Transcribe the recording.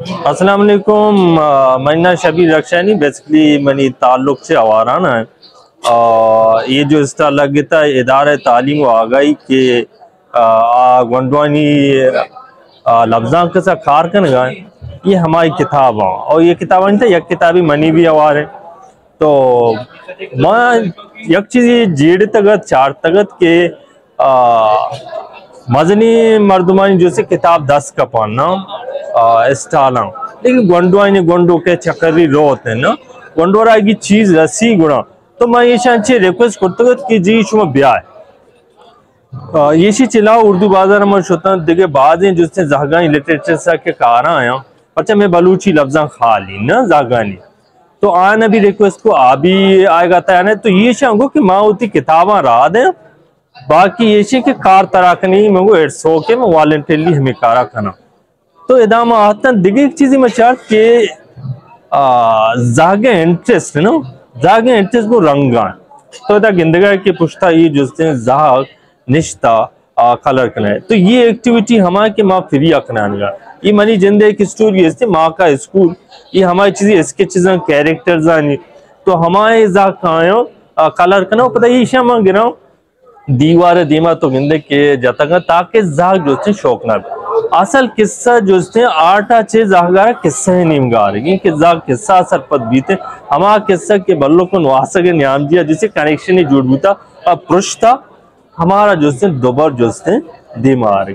अस्सलाम वालेकुम। मन्ना Shabir रक्षानी basically money ताल्लुक से आवाराना है। ये जो इस लगता है इदारे तालीम व आगाही के गंडवानी लफ्जा के साथ खारकन गए। ये हमारी किताब है और ये किताब नहीं था, यह किताबी मनी भी आवार है। तो मैं एक चीज़ जेड़ तगत चार तगत के मजनी मर्दमानी जो से किताब 10 का पढ़ना स्टाला, लेकिन गंडवानी गंडो के चक्करी रो होते हैं ना, गंडोरा की चीज रसी गुणा। तो मैं ये शांति रिक्वेस्ट करता हूँ कि जी शुमा ब्याह ये शी चिल्लाओ उर्दू बाजार में शुता देखे बाद हैं जिसने जागानी लिटरेचर सा के कारा आया। अच्छा मैं बलूची लफ्जा खाली ना जागानी तो आना भी रिक्वेस्ट को आ भी आएगा था। तो ये शांगो कि माँ उतनी किताबा रहा दे बाकी ये शी के कार तराकनी मंगो इट्स ओके मैं वॉलंटियरली हमें कारा खाना। तो इदाम आता दिगे एक चीज़ में चार के जागे इंटरेस्ट ना जागे इंटरेस्ट को रंगा। तो इधर गिंदगा के पुश्ता ये जुस्ते जाग निश्ता कलर करना। तो ये एक्टिविटी हमारे के माँ फ्री अखनानगा ये मनी जिंदे की स्टोरी है माँ का स्कूल ये हमारी चीज़ें स्केचेस कैरेक्टर्स आनी। तो हमारे जाग कायो कलर करना पता ये ईशा माँ गिरा दीवार दीमा तो गिंदे के जाता ताकि जाग जो शौक ना असल किस्सा जो आठ अच्छे जागारा किस्सा है नीमगार कि जाग किस्सा असर पद बीते हमारा किस्सा के बल्लो को नवासा के नाम दिया जिसे कनेक्शन ही जुड़ बूता और पुरुष था हमारा जो दोबार जो दिमाग।